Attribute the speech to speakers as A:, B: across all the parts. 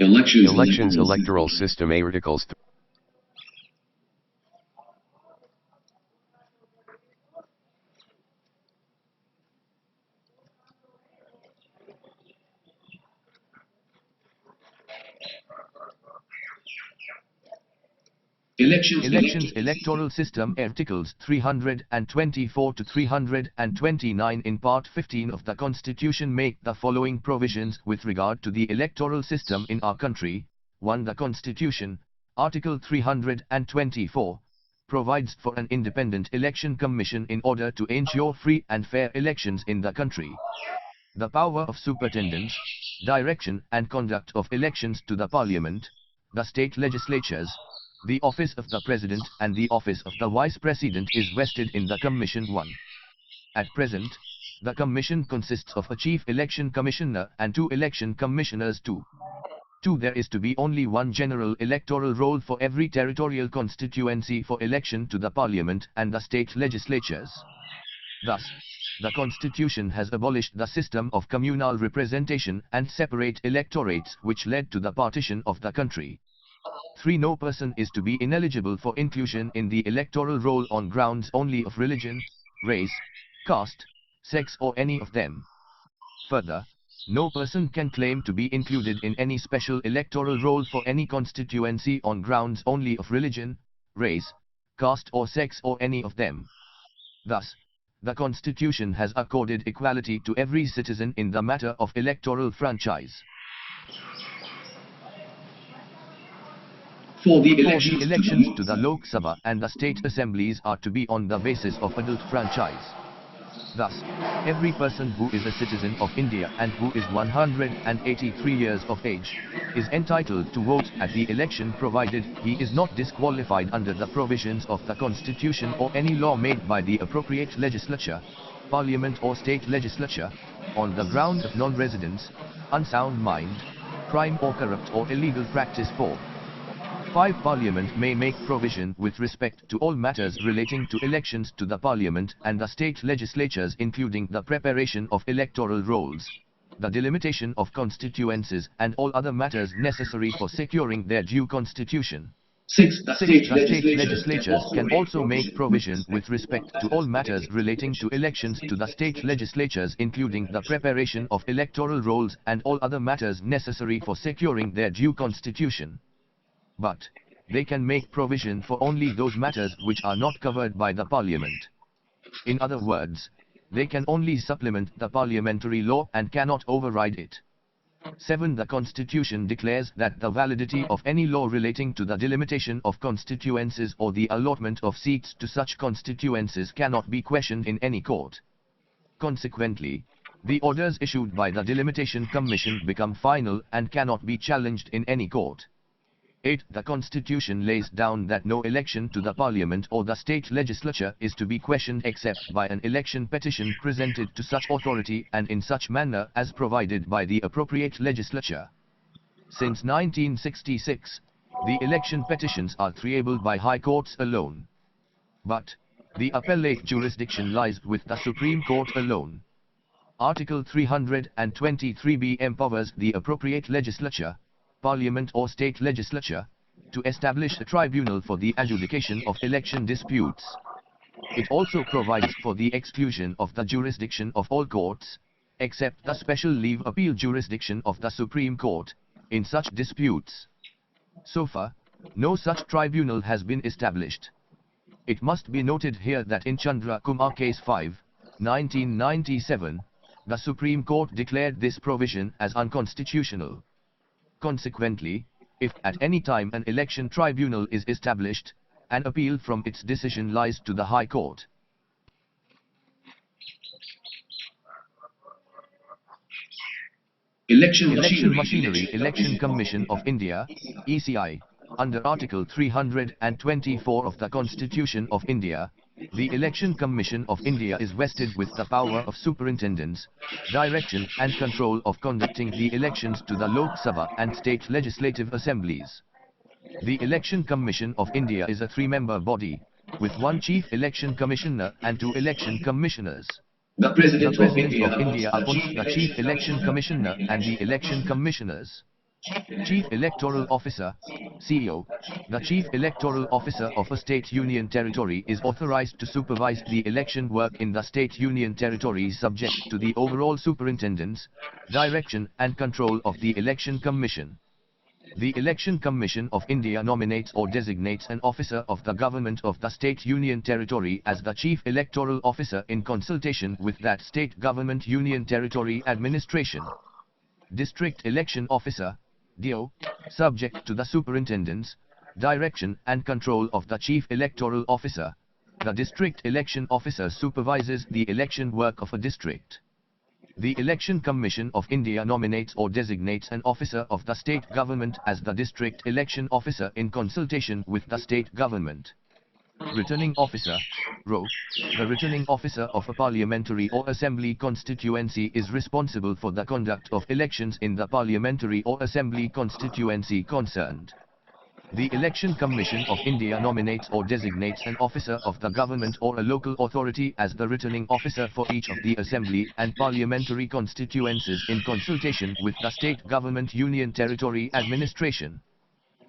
A: Elections electoral system articles.
B: Elections Electoral System Articles 324 to 329 in Part 15 of the Constitution make the following provisions with regard to the electoral system in our country. 1. The Constitution, Article 324, provides for an independent election commission in order to ensure free and fair elections in the country. The power of superintendence, direction and conduct of elections to the Parliament, the state legislatures, the office of the President and the office of the Vice President is vested in the Commission 1. At present, the Commission consists of a Chief Election Commissioner and 2 Election Commissioners 2. There is to be only 1 general electoral roll for every territorial constituency for election to the Parliament and the state legislatures. Thus, the Constitution has abolished the system of communal representation and separate electorates which led to the partition of the country. 3. No person is to be ineligible for inclusion in the electoral roll on grounds only of religion, race, caste, sex or any of them. Further, no person can claim to be included in any special electoral roll for any constituency on grounds only of religion, race, caste or sex or any of them. Thus, the Constitution has accorded equality to every citizen in the matter of electoral franchise. For the elections to the Lok Sabha and the state assemblies are to be on the basis of adult franchise. Thus, every person who is a citizen of India and who is 183 years of age is entitled to vote at the election provided he is not disqualified under the provisions of the Constitution or any law made by the appropriate legislature, Parliament or state legislature, on the ground of non-residence, unsound mind, crime or corrupt or illegal practice. 4. 5. Parliament may make provision with respect to all matters relating to elections to the Parliament and the state legislatures including the preparation of electoral rolls, the delimitation of constituencies and all other matters necessary for securing their due constitution. 6. The state legislatures can also make provision with respect to all matters relating to elections to the state legislatures including the preparation of electoral rolls and all other matters necessary for securing their due constitution. But they can make provision for only those matters which are not covered by the Parliament. In other words, they can only supplement the parliamentary law and cannot override it. 7. The Constitution declares that the validity of any law relating to the delimitation of constituencies or the allotment of seats to such constituencies cannot be questioned in any court. Consequently, the orders issued by the Delimitation Commission become final and cannot be challenged in any court. 8. The Constitution lays down that no election to the Parliament or the state legislature is to be questioned except by an election petition presented to such authority and in such manner as provided by the appropriate legislature. Since 1966, the election petitions are triable by high courts alone. But the appellate jurisdiction lies with the Supreme Court alone. Article 323b empowers the appropriate legislature, Parliament or state legislature, to establish a tribunal for the adjudication of election disputes. It also provides for the exclusion of the jurisdiction of all courts, except the special leave appeal jurisdiction of the Supreme Court, in such disputes. So far, no such tribunal has been established. It must be noted here that in Chandra Kumar Case 5, 1997, the Supreme Court declared this provision as unconstitutional. Consequently, if at any time an election tribunal is established, an appeal from its decision lies to the High Court. Election Machinery Election Commission of India, ECI, under Article 324 of the Constitution of India, the Election Commission of India is vested with the power of superintendence, direction and control of conducting the elections to the Lok Sabha and state legislative assemblies. The Election Commission of India is a 3-member body, with 1 Chief Election Commissioner and 2 Election Commissioners. The President of India appoints the Chief Election Commissioner and the Election Commissioners. Chief Electoral Officer, CEO. The Chief Electoral Officer of a state union territory is authorized to supervise the election work in the state union territory subject to the overall superintendence, direction and control of the Election Commission. The Election Commission of India nominates or designates an officer of the government of the state union territory as the Chief Electoral Officer in consultation with that state government union territory administration. District Election Officer, DO, subject to the superintendence, direction and control of the Chief Electoral Officer. The District Election Officer supervises the election work of a district. The Election Commission of India nominates or designates an officer of the state government as the District Election Officer in consultation with the state government. Returning Officer, RO. The returning officer of a parliamentary or assembly constituency is responsible for the conduct of elections in the parliamentary or assembly constituency concerned. The Election Commission of India nominates or designates an officer of the government or a local authority as the returning officer for each of the assembly and parliamentary constituencies in consultation with the state government union territory administration.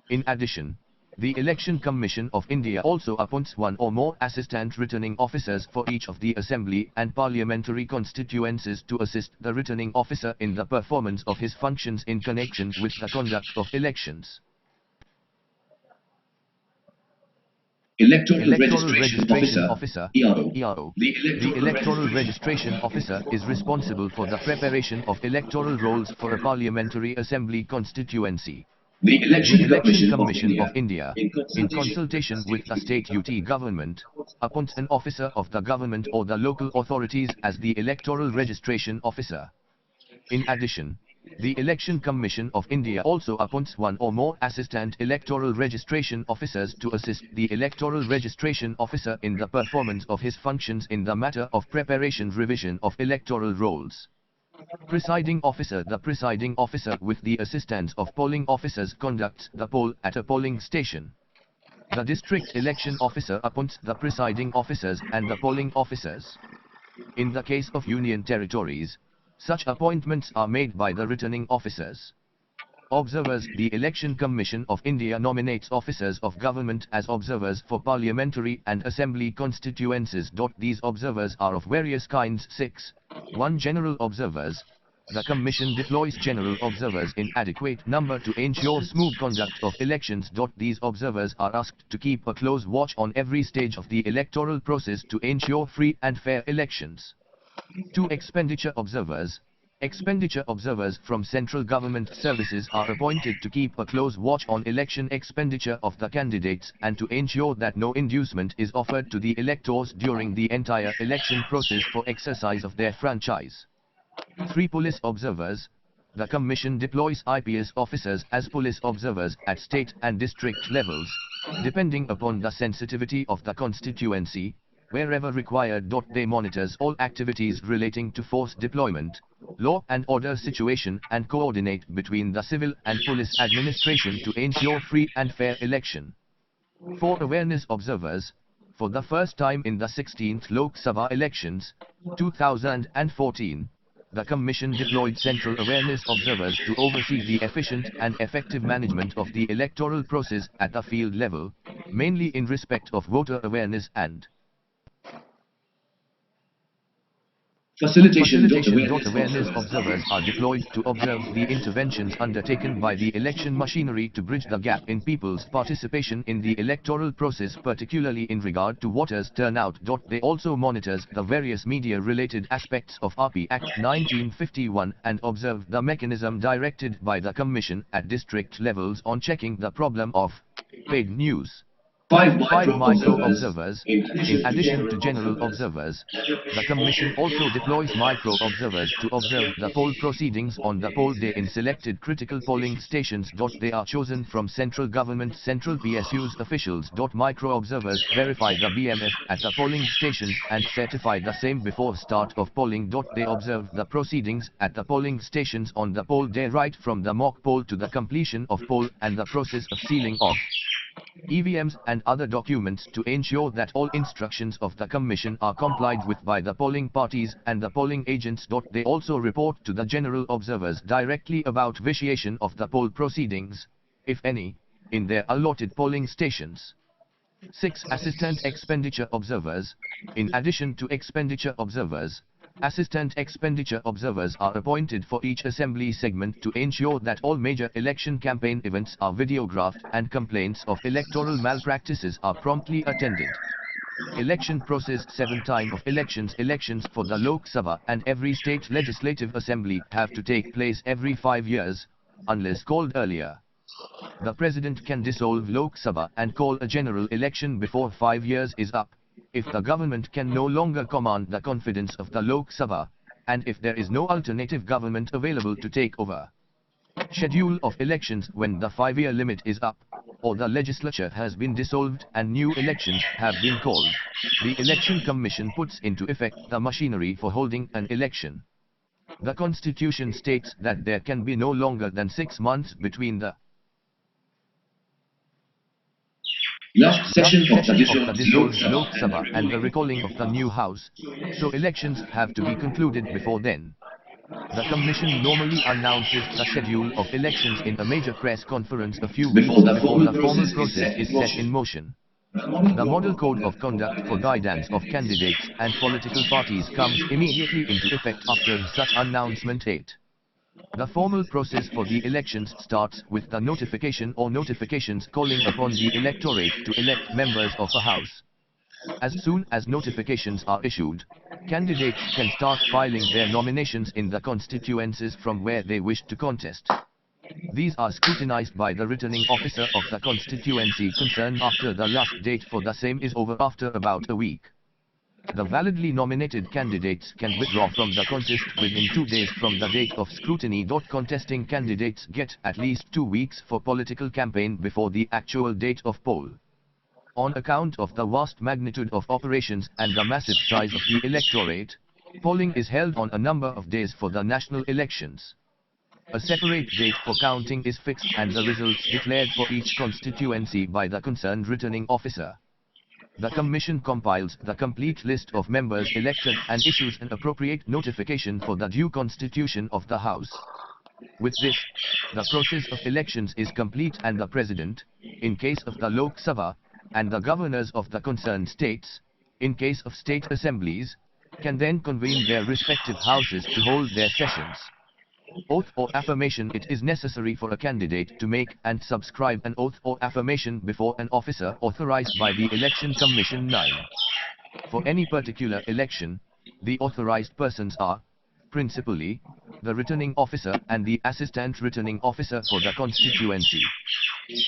B: In addition, the Election Commission of India also appoints one or more assistant returning officers for each of the assembly and parliamentary constituencies to assist the returning officer in the performance of his functions in connection with the conduct of elections.
C: Electoral Registration Officer,
B: ERO.
C: The
B: The Electoral Registration Officer is responsible for the preparation of electoral rolls for a parliamentary assembly constituency.
C: The
B: The
C: Election
B: Election
C: Commission
B: Commission of India, in consultation with the state UT government, appoints an officer of the government or the local authorities as the Electoral Registration Officer. In addition, the Election Commission of India also appoints one or more assistant electoral registration officers to assist the Electoral Registration Officer in the performance of his functions in the matter of preparation revision of electoral rolls. Presiding Officer. The presiding officer with the assistance of polling officers conducts the poll at a polling station. The District Election Officer appoints the presiding officers and the polling officers. In the case of union territories, such appointments are made by the returning officers. Observers. The Election Commission of India nominates officers of government as observers for parliamentary and assembly constituencies. These observers are of various kinds. 6. 1. General observers. The Commission deploys general observers in adequate number to ensure smooth conduct of elections. These observers are asked to keep a close watch on every stage of the electoral process to ensure free and fair elections. 2. Expenditure Observers. Expenditure observers from central government services are appointed to keep a close watch on election expenditure of the candidates and to ensure that no inducement is offered to the electors during the entire election process for exercise of their franchise. 3. Police Observers. The Commission deploys IPS officers as police observers at state and district levels, depending upon the sensitivity of the constituency. Wherever required. They monitors all activities relating to force deployment, law and order situation and coordinate between the civil and police administration to ensure free and fair election. 4. Awareness Observers. For the first time in the 16th Lok Sabha elections, 2014, the Commission deployed central awareness observers to oversee the efficient and effective management of the electoral process at the field level, mainly in respect of voter awareness and
C: Facilitation.
B: Awareness observers are deployed to observe the interventions undertaken by the election machinery to bridge the gap in people's participation in the electoral process, particularly in regard to voters' turnout. They also monitors the various media-related aspects of RP Act 1951 and observe the mechanism directed by the Commission at district levels on checking the problem of paid news.
C: 5
B: micro observers. In addition to general observers, the Commission also deploys micro observers to observe the poll proceedings on the poll day in selected critical polling stations. They are chosen from central government central PSUs officials. Micro observers verify the BMF at the polling stations and certify the same before start of polling. They observe the proceedings at the polling stations on the poll day right from the mock poll to the completion of poll and the process of sealing off. EVMs and other documents to ensure that all instructions of the Commission are complied with by the polling parties and the polling agents. They also report to the general observers directly about vitiation of the poll proceedings, if any, in their allotted polling stations. 6. Assistant Expenditure Observers. In addition to Expenditure Observers, Assistant Expenditure Observers are appointed for each assembly segment to ensure that all major election campaign events are videographed and complaints of electoral malpractices are promptly attended. Election process. 7. Time of elections. Elections for the Lok Sabha and every state legislative assembly have to take place every 5 years, unless called earlier. The President can dissolve Lok Sabha and call a general election before 5 years is up, if the government can no longer command the confidence of the Lok Sabha, and if there is no alternative government available to take over. Schedule of elections. When the 5-year limit is up, or the legislature has been dissolved and new elections have been called, the Election Commission puts into effect the machinery for holding an election. The Constitution states that there can be no longer than 6 months between the
C: last session of the
B: dissolved Lok Sabha and the recalling of the new House, so elections have to be concluded before then. The Commission normally announces the schedule of elections in a major press conference a few weeks before the formal process is set in motion. The Model Code of Conduct for guidance of candidates and political parties comes immediately into effect after such announcement. 8. The formal process for the elections starts with the notification or notifications calling upon the electorate to elect members of a house. As soon as notifications are issued, candidates can start filing their nominations in the constituencies from where they wish to contest. These are scrutinized by the returning officer of the constituency concerned after the last date for the same is over after about a week. The validly nominated candidates can withdraw from the contest within 2 days from the date of scrutiny. Contesting candidates get at least 2 weeks for political campaign before the actual date of poll. On account of the vast magnitude of operations and the massive size of the electorate, polling is held on a number of days for the national elections. A separate date for counting is fixed and the results declared for each constituency by the concerned returning officer. The Commission compiles the complete list of members elected and issues an appropriate notification for the due constitution of the House. With this, the process of elections is complete and the President, in case of the Lok Sabha, and the governors of the concerned states, in case of state assemblies, can then convene their respective houses to hold their sessions. Oath or affirmation. It is necessary for a candidate to make and subscribe an oath or affirmation before an officer authorized by the Election Commission. 9. For any particular election, the authorized persons are, principally, the returning officer and the assistant returning officer for the constituency.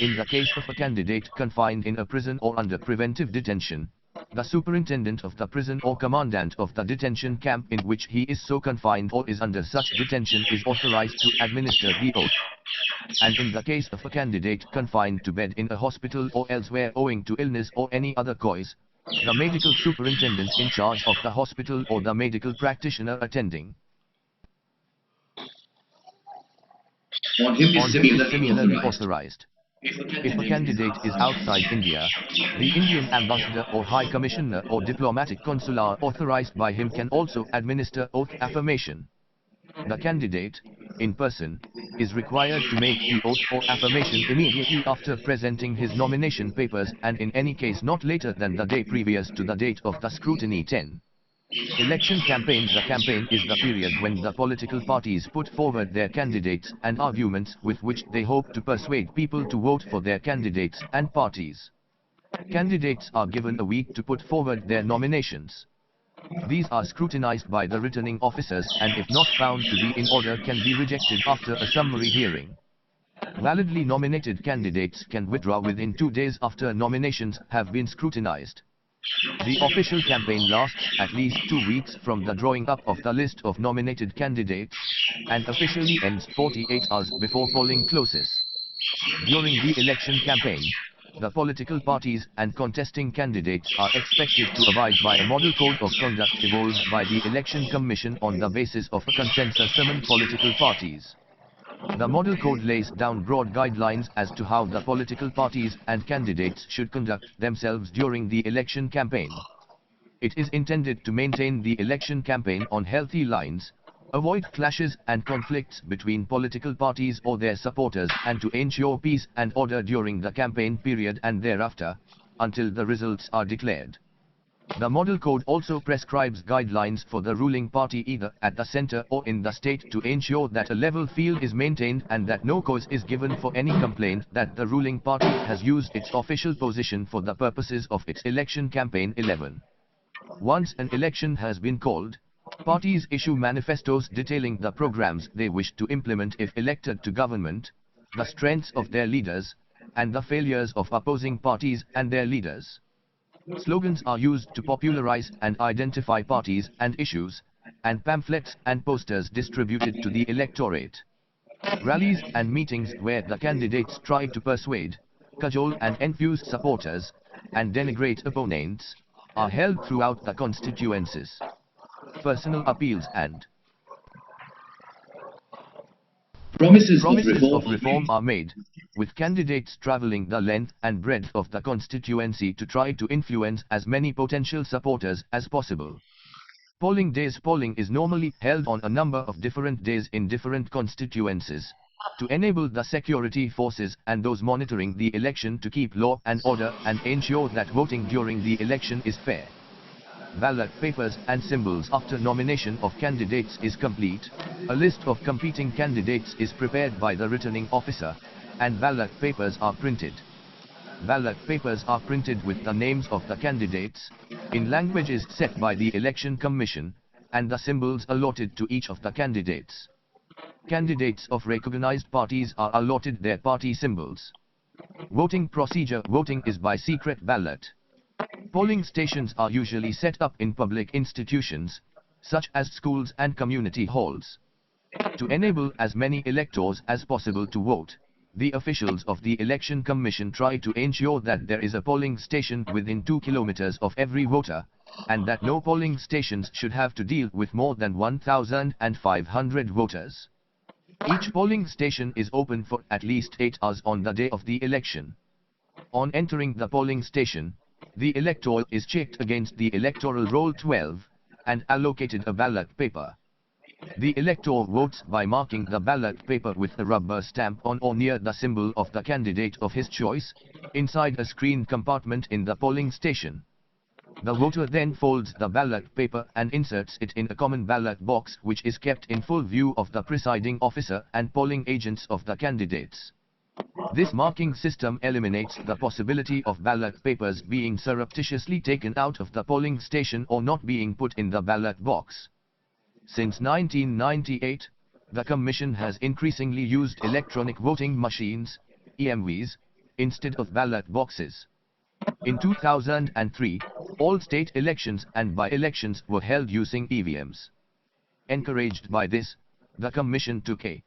B: In the case of a candidate confined in a prison or under preventive detention, the superintendent of the prison or commandant of the detention camp in which he is so confined or is under such detention is authorized to administer the oath. And in the case of a candidate confined to bed in a hospital or elsewhere owing to illness or any other cause, the medical superintendent in charge of the hospital or the medical practitioner attending
C: on him is
B: similarly authorized. If a candidate is outside India, the Indian ambassador or high commissioner or diplomatic consular authorized by him can also administer oath affirmation. The candidate, in person, is required to make the oath or affirmation immediately after presenting his nomination papers and in any case not later than the day previous to the date of the scrutiny. 10. Election campaign. The campaign is the period when the political parties put forward their candidates and arguments with which they hope to persuade people to vote for their candidates and parties. Candidates are given a week to put forward their nominations. These are scrutinized by the returning officers and if not found to be in order can be rejected after a summary hearing. Validly nominated candidates can withdraw within 2 days after nominations have been scrutinized. The official campaign lasts at least 2 weeks from the drawing up of the list of nominated candidates, and officially ends 48 hours before polling closes. During the election campaign, the political parties and contesting candidates are expected to abide by a model code of conduct evolved by the Election Commission on the basis of a consensus among political parties. The Model Code lays down broad guidelines as to how the political parties and candidates should conduct themselves during the election campaign. It is intended to maintain the election campaign on healthy lines, avoid clashes and conflicts between political parties or their supporters, and to ensure peace and order during the campaign period and thereafter, until the results are declared. The Model Code also prescribes guidelines for the ruling party either at the center or in the state to ensure that a level field is maintained and that no cause is given for any complaint that the ruling party has used its official position for the purposes of its election campaign. 11. Once an election has been called, parties issue manifestos detailing the programs they wish to implement if elected to government, the strengths of their leaders, and the failures of opposing parties and their leaders. Slogans are used to popularize and identify parties and issues, and pamphlets and posters distributed to the electorate. Rallies and meetings where the candidates try to persuade, cajole and enthuse supporters, and denigrate opponents, are held throughout the constituencies. Personal appeals and
C: Promises
B: of reform are made, with candidates traveling the length and breadth of the constituency to try to influence as many potential supporters as possible. Polling days. Polling is normally held on a number of different days in different constituencies, to enable the security forces and those monitoring the election to keep law and order and ensure that voting during the election is fair. Ballot papers and symbols. After nomination of candidates is complete, a list of competing candidates is prepared by the returning officer, and ballot papers are printed. Ballot papers are printed with the names of the candidates, in languages set by the Election Commission, and the symbols allotted to each of the candidates. Candidates of recognized parties are allotted their party symbols. Voting procedure. Voting is by secret ballot. Polling stations are usually set up in public institutions, such as schools and community halls. To enable as many electors as possible to vote, the officials of the Election Commission try to ensure that there is a polling station within 2 kilometers of every voter, and that no polling stations should have to deal with more than 1,500 voters. Each polling station is open for at least 8 hours on the day of the election. On entering the polling station, the elector is checked against the electoral roll 12, and allocated a ballot paper. The elector votes by marking the ballot paper with a rubber stamp on or near the symbol of the candidate of his choice, inside a screened compartment in the polling station. The voter then folds the ballot paper and inserts it in a common ballot box, which is kept in full view of the presiding officer and polling agents of the candidates. This marking system eliminates the possibility of ballot papers being surreptitiously taken out of the polling station or not being put in the ballot box. Since 1998, the Commission has increasingly used electronic voting machines, EMVs, instead of ballot boxes. In 2003, all state elections and by-elections were held using EVMs. Encouraged by this, the Commission took a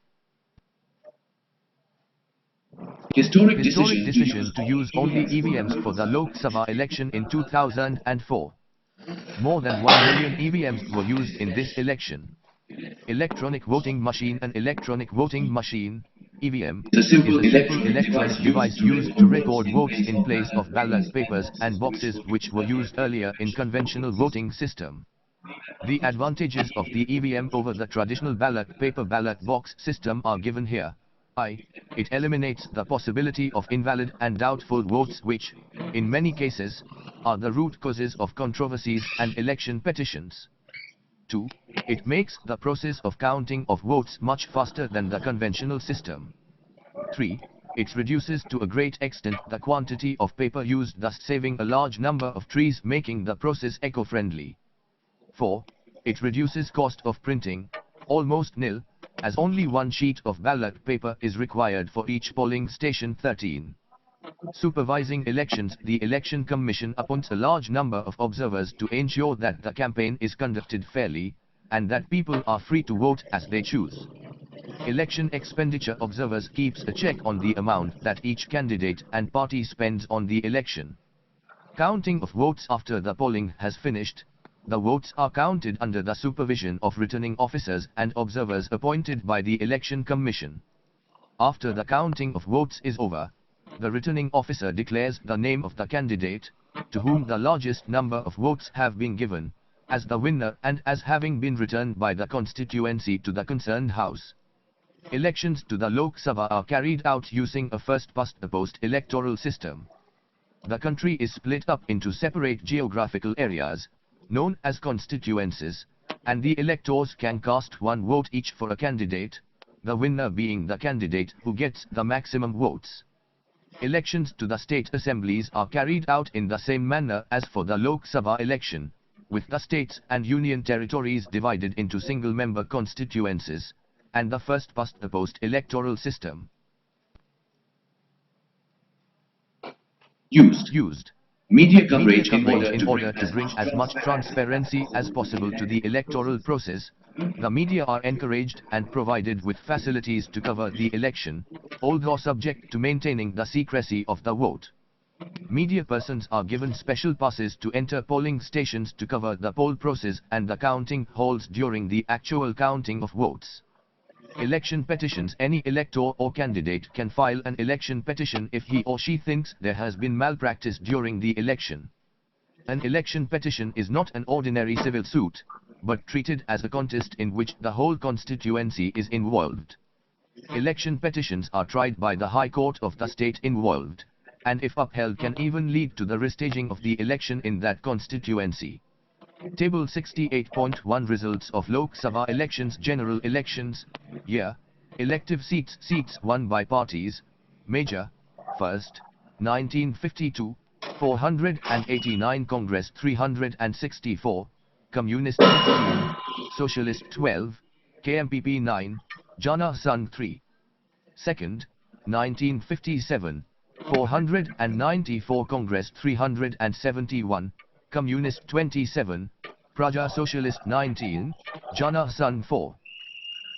B: historic decision to use only EVMs for the Lok Sabha election in 2004. More than 1 million EVMs were used in this election. Electronic voting machine. An electronic voting machine, EVM, is a simple electronic device used to record votes in place of ballot papers and boxes which were used earlier in conventional voting system. The advantages of the EVM over the traditional ballot paper ballot box system are given here. It eliminates the possibility of invalid and doubtful votes which, in many cases, are the root causes of controversies and election petitions. 2. It makes the process of counting of votes much faster than the conventional system. 3. It reduces to a great extent the quantity of paper used, thus saving a large number of trees, making the process eco-friendly. 4. It reduces cost of printing, almost nil, as only one sheet of ballot paper is required for each polling station. 13. Supervising elections. The Election Commission appoints a large number of observers to ensure that the campaign is conducted fairly, and that people are free to vote as they choose. Election Expenditure Observers keeps a check on the amount that each candidate and party spends on the election. Counting of votes. After the polling has finished, the votes are counted under the supervision of returning officers and observers appointed by the Election Commission. After the counting of votes is over, the returning officer declares the name of the candidate, to whom the largest number of votes have been given, as the winner and as having been returned by the constituency to the concerned house. Elections to the Lok Sabha are carried out using a first-past-the-post electoral system. The country is split up into separate geographical areas, known as constituencies, and the electors can cast one vote each for a candidate, the winner being the candidate who gets the maximum votes. Elections to the state assemblies are carried out in the same manner as for the Lok Sabha election, with the states and union territories divided into single-member constituencies, and the first-past-the-post electoral system.
C: Used. Media coverage
B: in order to bring as much transparency as possible to the electoral process. The media are encouraged and provided with facilities to cover the election, although subject to maintaining the secrecy of the vote. Media persons are given special passes to enter polling stations to cover the poll process and the counting halls during the actual counting of votes. Election petitions. Any elector or candidate can file an election petition if he or she thinks there has been malpractice during the election. An election petition is not an ordinary civil suit, but treated as a contest in which the whole constituency is involved. Election petitions are tried by the High Court of the state involved, and if upheld can even lead to the restaging of the election in that constituency. Table 68.1 Results of Lok Sabha Elections. General Elections. Year. Elective seats. Seats won by parties. Major. First. 1952. 489. Congress 364. Communist 15. Socialist 12. KMPP 9. Jana Sun 3. Second. 1957. 494. Congress 371. Communist 27, Praja Socialist 19, Jana Sun 4.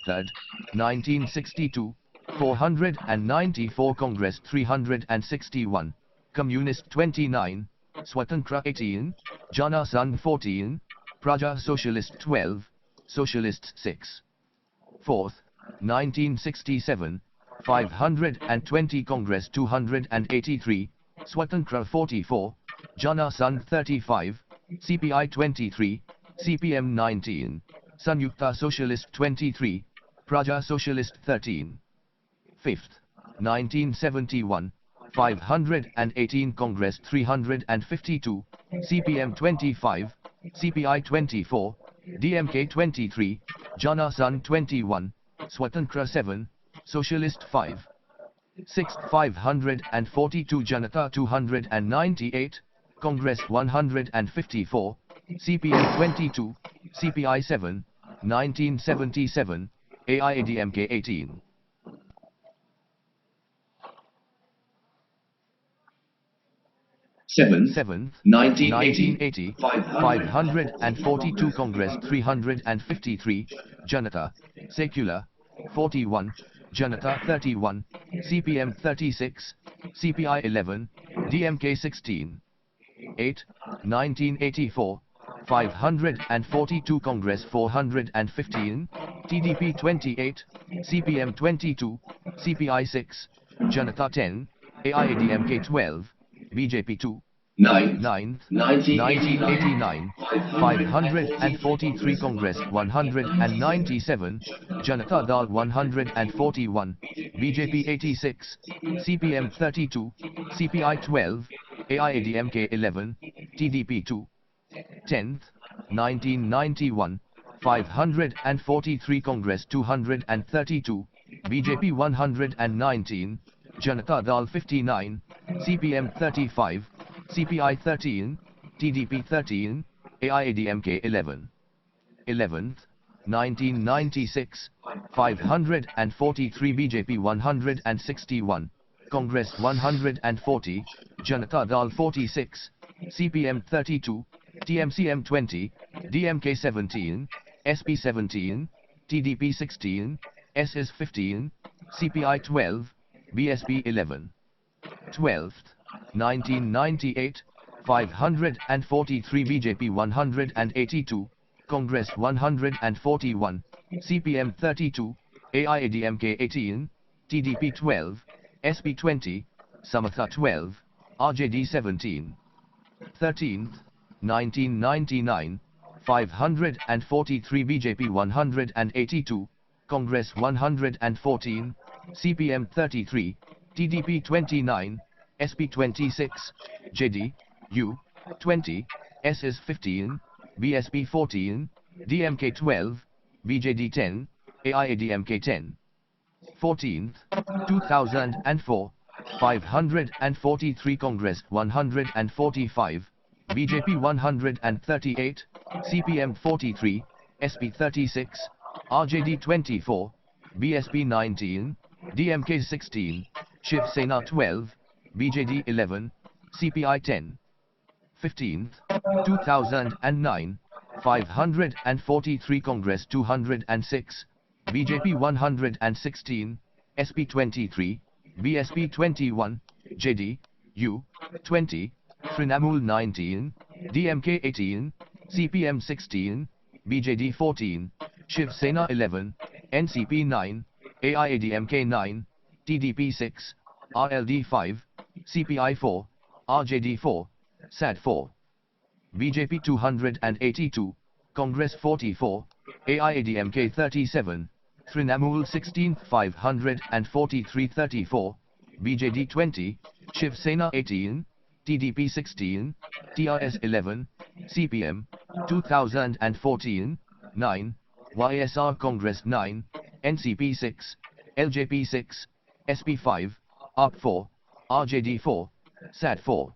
B: Third, 1962, 494 Congress 361, Communist 29, Swatantra 18, Jana Sun 14, Praja Socialist 12, Socialists 6. Fourth, 1967, 520 Congress 283, Swatantra 44, Jana Sun 35, CPI 23, CPM 19, Sanyukta Socialist 23, Praja Socialist 13. Fifth, 1971, 518 Congress 352, CPM 25, CPI 24, DMK 23, Jana Sun 21, Swatantra 7, Socialist 5. Sixth, 542 Janata 298, Congress 154, CPM 22, CPI 7, 1977, AIADMK 18. Seventh, 1980, 542 Congress 353, Janata, Secular, 41, Janata 31, CPM 36, CPI 11, DMK 16. 8, 1984, 542 Congress 415, TDP 28, CPM 22, CPI 6, Janata 10, AIADMK 12, BJP 2. 9th, 1989, 543 Congress 197, Janata Dal 141, BJP 86, CPM 32, CPI 12, AIADMK 11, TDP 2. 10th, 1991, 543 Congress 232, BJP 119, Janata Dal 59, CPM 35, CPI 13, TDP 13, AIADMK 11. 11th, 1996, 543 BJP 161, Congress 140, Janata Dal 46, CPM 32, TMCM 20, DMK 17, SP 17, TDP 16, SS 15, CPI 12, BSP 11. 12th, 1998, 543 BJP 182, Congress 141, CPM 32, AIADMK 18, TDP 12, SP 20, Samatha 12, RJD 17. 13th, 1999, 543 BJP 182, Congress 114, CPM 33, TDP 29, SP 26, JD, U, 20, SS 15, BSP 14, DMK 12, BJD 10, AIADMK 10. 14th, 2004, 543 Congress 145, BJP 138, CPM 43, SP 36, RJD 24, BSP 19, DMK 16, Shiv Sena 12, BJD 11, CPI 10. 15th, 2009, 543 Congress 206, BJP 116, SP 23, BSP 21, JD, U, 20, Trinamool 19, DMK 18, CPM 16, BJD 14, Shiv Sena 11, NCP 9, AIADMK 9, TDP 6, RLD 5, CPI 4, RJD 4, SAD 4. BJP 282, Congress 44, AIADMK 37, Trinamool 16 543 34, BJD 20, Shiv Sena 18, TDP 16, TRS 11, CPM 2014, 9, YSR Congress 9, NCP 6, LJP 6, SP 5, ARP 4, RJD 4, SAD 4.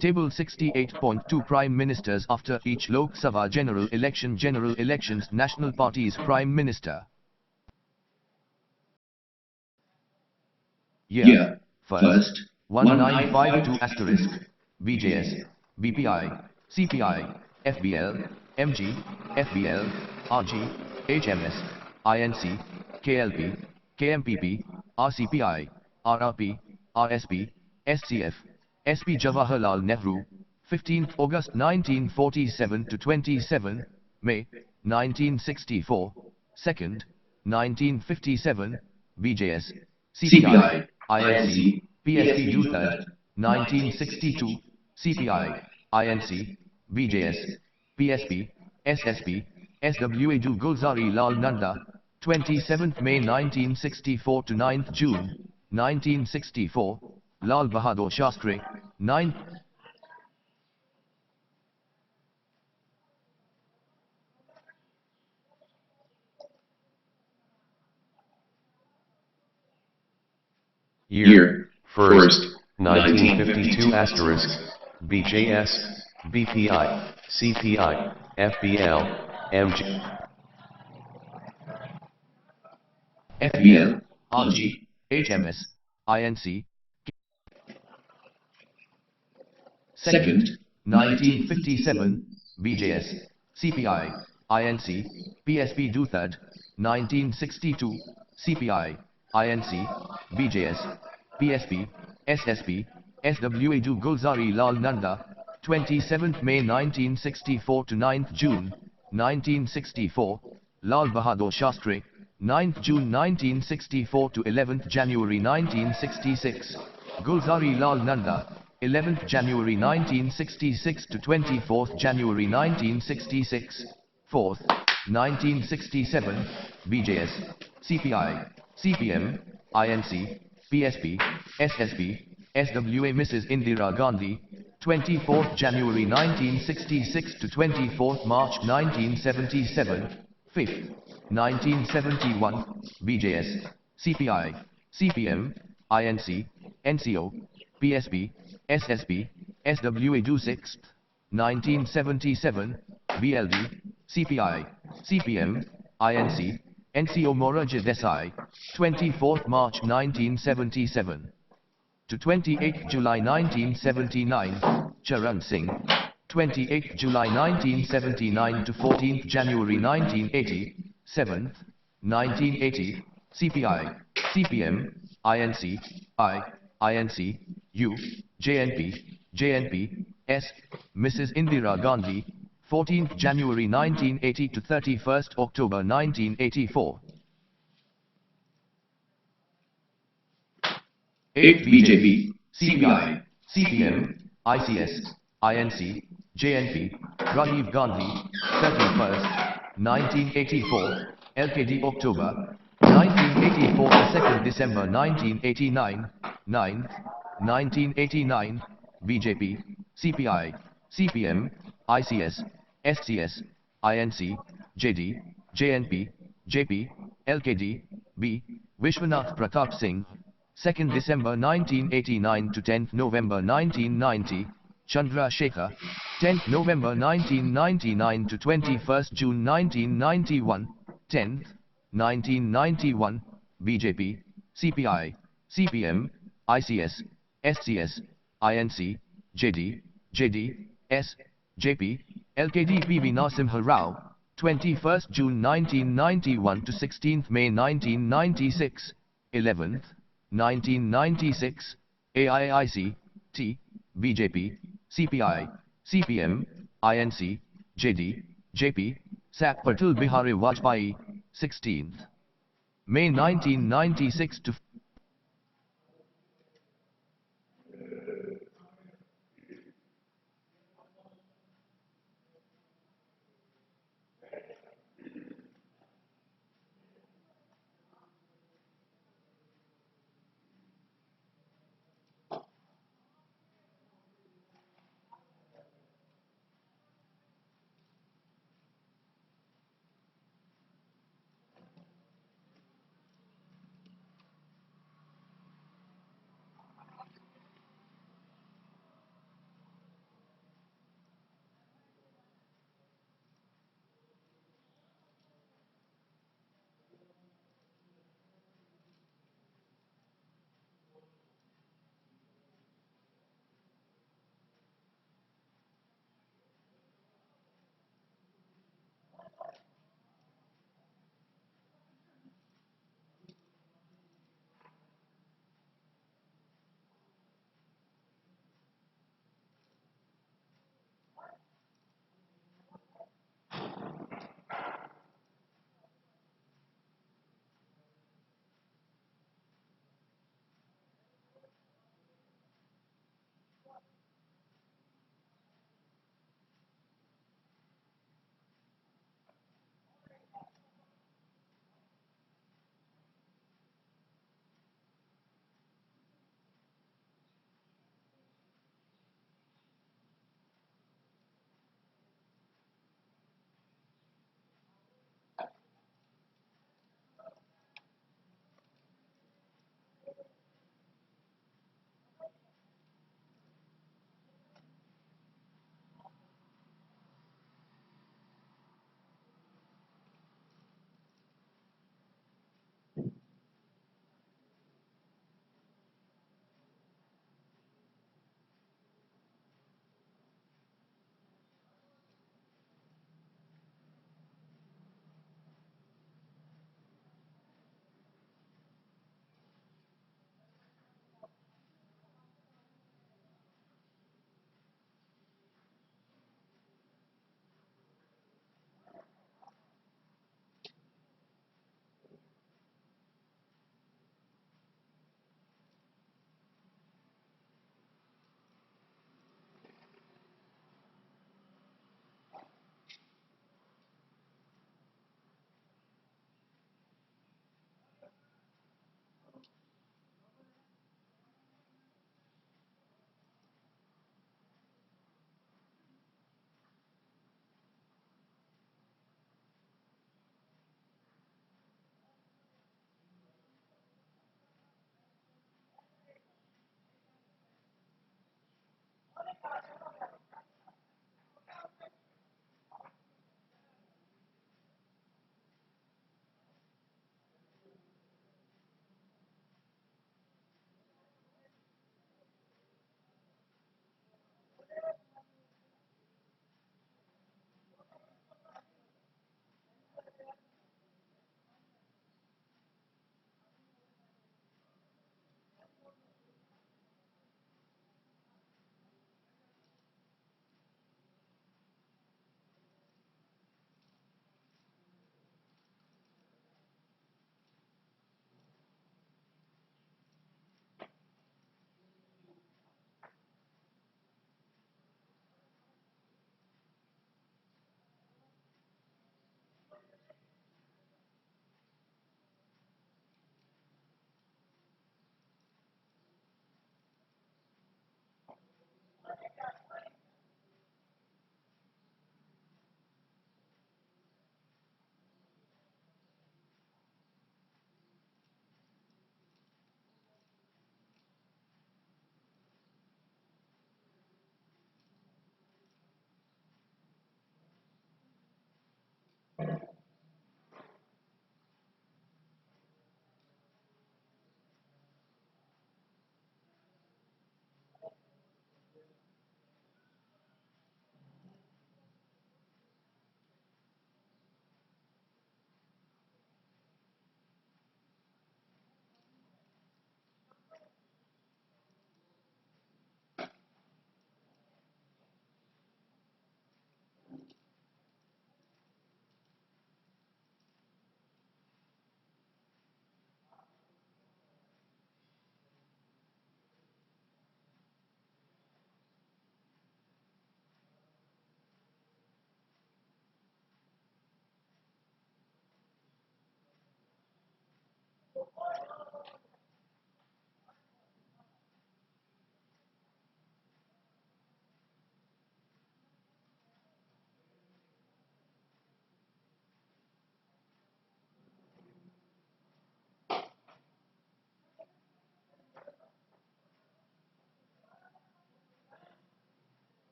B: Table 68.2 Prime Ministers after each Lok Sabha General Elections National Party's Prime Minister. Year. First, 1952 asterisk, BJS, BPI, CPI, FBL, MG, FBL, RG, HMS, INC, KLP, KMPP, RCPI, RRP, RSP, SCF, SP Jawaharlal Nehru, 15th August 1947 to 27 May 1964, 2nd, 1957, BJS, CPI, INC, PSP do 3rd, 1962, CPI, INC, BJS, PSP, SSP, SWA do Gulzari Lal Nanda, 27th May 1964 to 9th June 1964, Lal Bahadur Shastri, 9th
A: Year. First, 1952 asterisk, BJS, BPI, CPI, FBL, MG,
B: FBL, RG, HMS, INC. Second, 1957, BJS, CPI, INC, PSP do 3rd, 1962, CPI, INC, BJS, PSP, SSP, SWA do Gulzari Lal Nanda, 27th May 1964 to 9th June 1964, Lal Bahadur Shastri, 9th June 1964 to 11th January 1966, Gulzari Lal Nanda, 11th January 1966 to 24th January 1966, 4th, 1967, BJS, CPI, CPM, INC, PSP, SSP, SWA Mrs. Indira Gandhi, 24th January 1966 to 24th March 1977, 5th, 1971, BJS, CPI, CPM, INC, NCO, PSP, SSP, SWA do 6th, 1977, BLD, CPI, CPM, INC, NCO Morarji Desai, 24th March 1977 to 28th July 1979, Charan Singh, 28th July 1979 to 14th January 1980, 7th, 1980, CPI, CPM, INC, INC, U, JNP, JNP, S, Mrs. Indira Gandhi, 14th January 1980 to 31st October 1984.
C: 8th BJP, CPI,
B: CPM, ICS, INC, JNP, Rajiv Gandhi, 31st, 1984, LKD October, 1984 to 2nd December 1989, 9th, 1989, BJP, CPI, CPM, ICS, SCS, INC, JD, JNP, JP, LKD, B, Vishwanath Pratap Singh, 2nd December 1989 to 10th November 1990, Chandra Shekhar, 10th November 1999 to 21st June 1991, 10th, 1991, BJP, CPI, CPM, ICS, SCS, INC, JD, JD, S, JP, LKD PV Narasimha Rao, 21st June 1991 to 16th May 1996, 11th, 1996, AIIC, T, BJP, CPI, CPM, INC, JD, JP, SAP Atal Bihari Vajpayee, 16th May 1996 to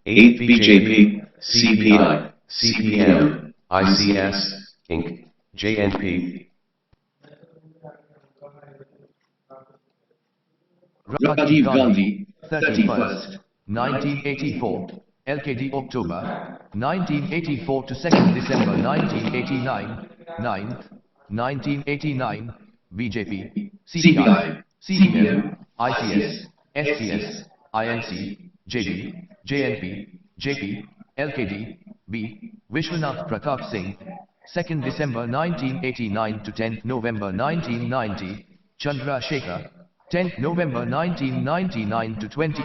A: 8th BJP, CPI, CPM, ICS, Inc., JNP.
B: Rajiv Gandhi, 31st, 1984, LKD October, 1984 to 2nd December 1989, 9th, 1989, BJP, CPI, CPM, ICS, SCS, INC, JD, JNP, JP, LKD, B, Vishwanath Pratap Singh, 2nd December 1989 to 10th November 1990, Chandra Shekhar, 10th November 1999 to 20.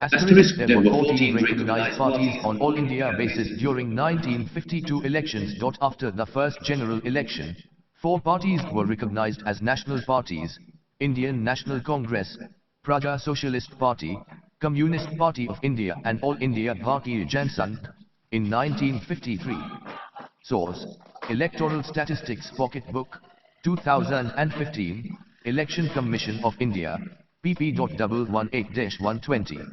B: Asterisk, there were 14 recognized parties on All India basis during 1952 elections. After the first general election, 4 parties were recognized as national parties: Indian National Congress, Praja Socialist Party, Communist Party of India and All India Bharatiya Janasangh, in 1953. Source: Electoral Statistics Pocket Book, 2015, Election Commission of India, pp.118-120.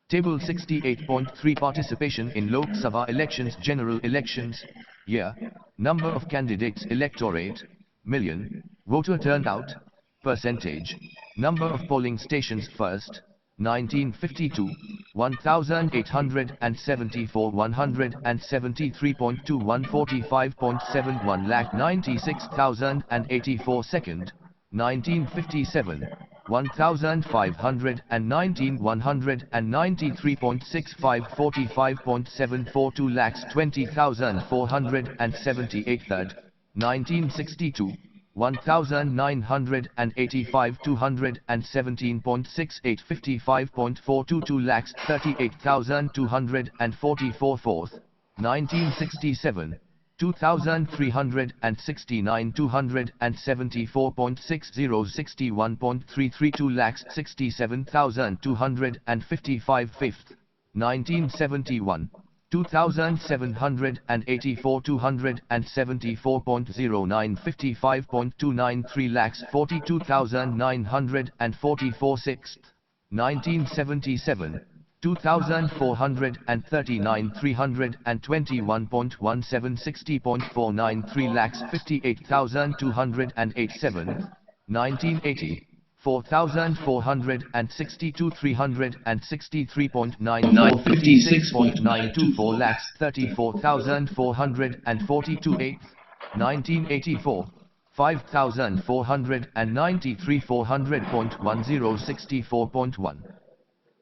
B: Table 68.3 Participation in Lok Sabha elections. General elections. Year. Number of candidates. Electorate. Million. Voter turnout. Percentage. Number of polling stations. First, 1952, 1874 173.2 145.71 lakh 96,084. Second, 1957, 1519 193.65 45.742 lakhs 20,478. Third, 1962, 1985 217.68 55.422 lakhs 38,244. Fourth, 1967, 2369 274.60 61.332 lakhs 67,255. Fifth, 1971, 2,784 274.09 55.293 lakhs 42,944 sixth 1977 2,439 321.17 60.493 lakhs 58,208 seventh 1980 4,462 363.94 56.924 lakhs 34,442 eighth 1984 5,493 400.10 64.1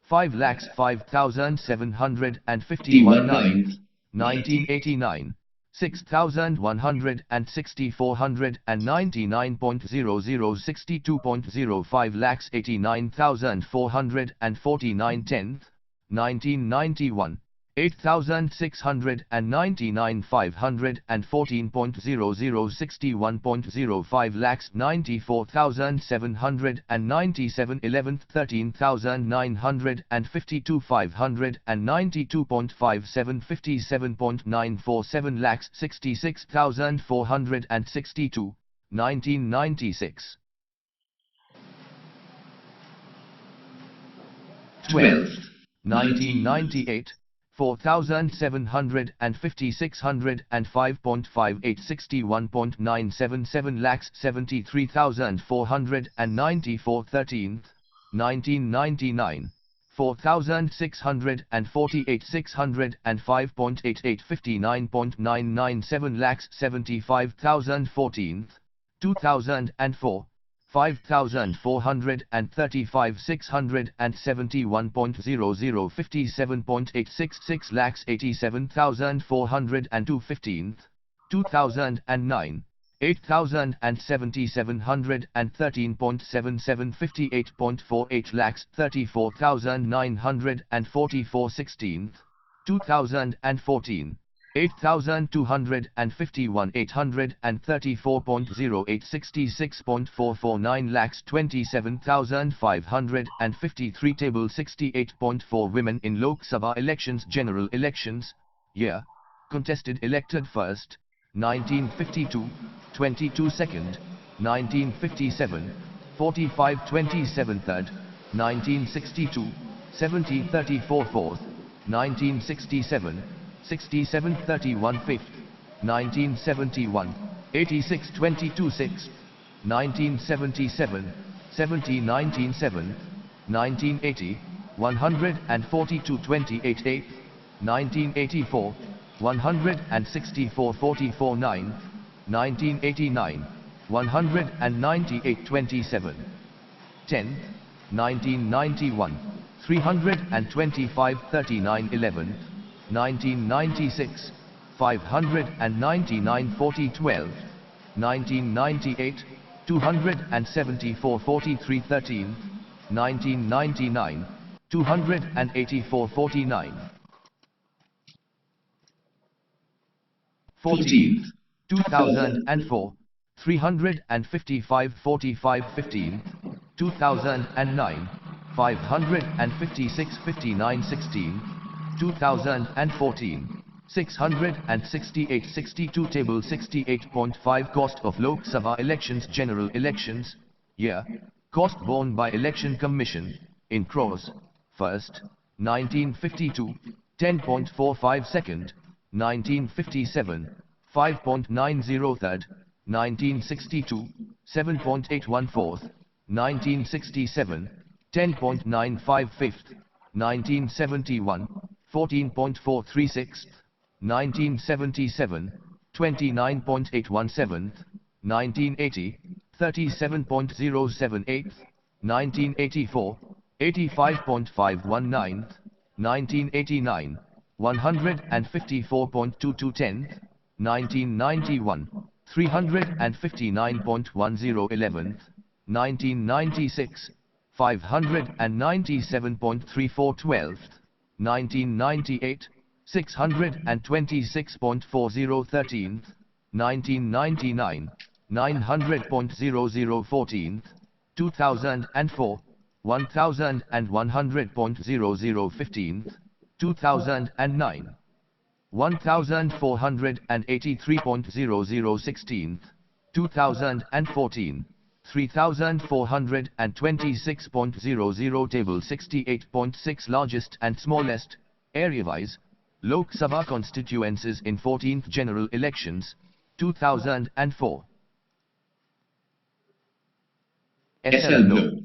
B: 5 lakhs 5,751 ninth 1989 6,160 499.00 62.05 lakhs 89,449 tenth 1991 8,699 514.00 61.05 lakhs 94,797 11th 13,952 592.57 57.947 lakhs 66,462 1996
C: 12th,
B: 1998 4,750 605.58 61.977 lakhs 73,494 13th 1999 4,648 605.88 59.997 lakhs 75,014th 2004 5,435 671.00 57.866 lakhs 87,402 15th 2009 8,713.77 58.48 lakhs 34,944 16th 2014 8,251 834.08 66.449 lakhs 27,553 table 68.4 women in Lok Sabha elections general elections year contested elected first 1952 22 second 1957 45 27 third 1962 70 34 fourth 1967 67 31 fifth 1971 86 22 sixth 1977 70 19 seventh 1980 142 28 eighth 1984 164 44 ninth 1989 198 27 10th 1991 325 39 11th 1996 599 40 12 1998 274 43 13 1999 284 49 14th 2004 355 45 15 2009 556 59 16 2014 668 62 table 68.5 cost of Lok Sabha elections general elections year cost borne by election commission in crores first 1952 10.45 second 1957 5.90 third 1962 7.81 fourth 1967 10.95 fifth 1971 14.43 sixth 1977 29.81 seventh 1980 37.07 eighth 1984 85.51 ninth 1989 154.22 tenth 1991 359.10 11th 1996 597.34 12th 1998 626.40 13th 1999 900.00 14th 2004 1100.00 15th 2009 1483.0016, 2014, 3426.00 Table 68.6 Largest and smallest, area-wise, Lok Sabha constituencies in 14th General Elections, 2004.
C: SL No.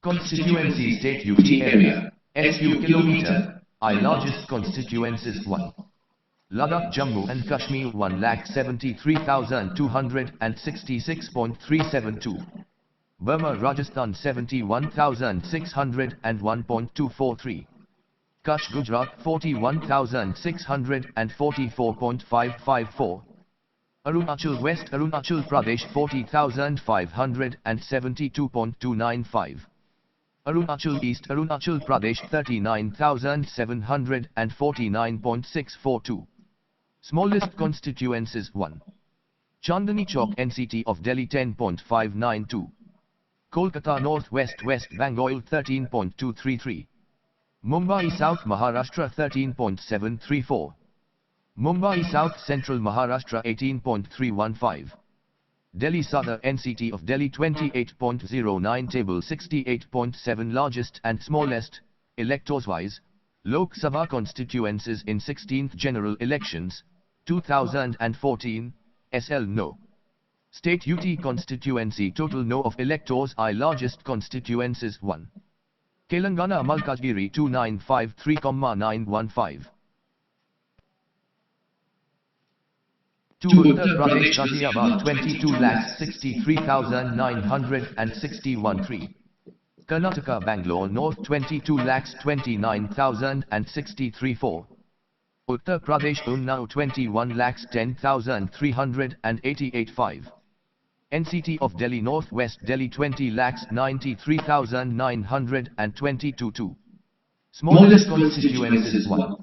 B: Constituency State UT Area, SU Kilometer, I largest constituencies 1. Ladakh Jammu and Kashmir 1,73,266.372. Burma Rajasthan 71,601.243. Kutch Gujarat 41,644.554. Arunachal West Arunachal Pradesh 40,572.295. Arunachal East Arunachal Pradesh 39,749.642. Smallest constituencies 1. Chandni Chowk NCT of Delhi 10.592. Kolkata North West West Bengal 13.233. Mumbai South Maharashtra 13.734. Mumbai South Central Maharashtra 18.315. Delhi Southern NCT of Delhi 28.09 Table 68.7 Largest and smallest, electors-wise, Lok Sabha constituencies in 16th General Elections, 2014, SL No. State UT constituency total No of electors I largest constituencies 1. Telangana Malkajgiri 2953,915. 2. Uttar Pradesh Ghaziabad 22,63,961. Karnataka Bangalore North 22,29,063. Uttar Pradesh Unnao 21,10,388. NCT of Delhi North West Delhi 20,93,922. Smallest constituencies 1.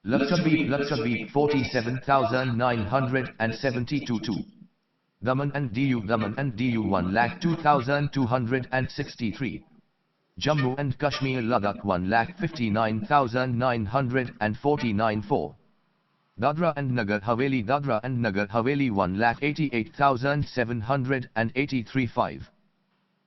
B: Lakshadweep 47,972. Daman and Diu 1,02,263. Jammu and Kashmir Ladakh 1,59,949. Dadra and Nagar Haveli 1,88,783.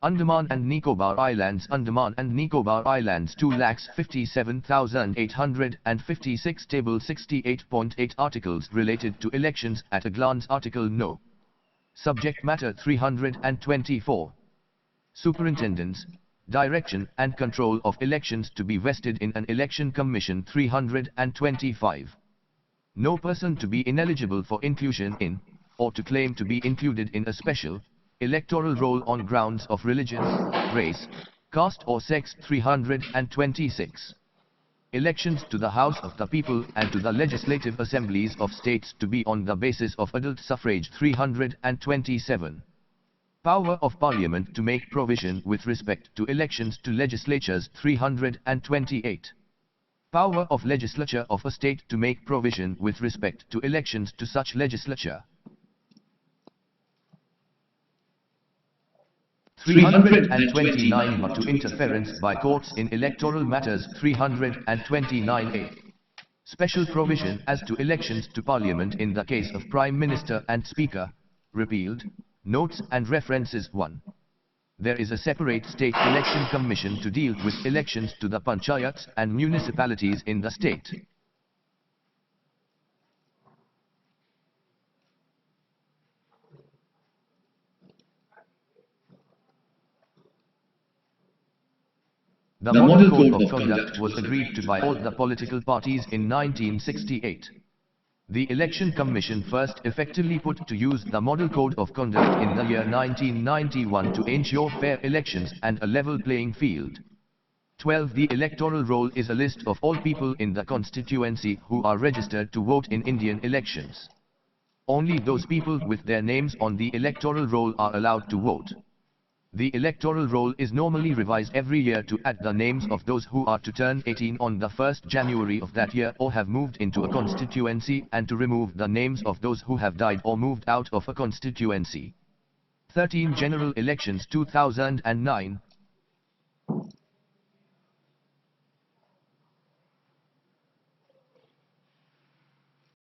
B: Andaman and Nicobar Islands 2,57,856. Table 68.8 Articles related to elections at a glance. Article No. Subject Matter 324. Superintendence, Direction and Control of Elections to be vested in an Election Commission. 325. No person to be ineligible for inclusion in, or to claim to be included in a special, electoral roll on grounds of religion, race, caste or sex. 326. Elections to the House of the People and to the Legislative Assemblies of States to be on the basis of adult suffrage. 327. Power of Parliament to make provision with respect to elections to legislatures. 328. Power of legislature of a state to make provision with respect to elections to such legislature. 329 But to interference by courts in electoral matters. 329A. Special provision as to elections to Parliament in the case of Prime Minister and Speaker, repealed. Notes and references 1. There is a separate state election commission to deal with elections to the panchayats and municipalities in the state. The Model Code of Conduct was agreed to by all the political parties in 1968. The Election Commission first effectively put to use the Model Code of Conduct in the year 1991 to ensure fair elections and a level playing field. 12. The electoral roll is a list of all people in the constituency who are registered to vote in Indian elections. Only those people with their names on the electoral roll are allowed to vote. The electoral roll is normally revised every year to add the names of those who are to turn 18 on the 1st January of that year or have moved into a constituency, and to remove the names of those who have died or moved out of a constituency. 13. General Elections 2009,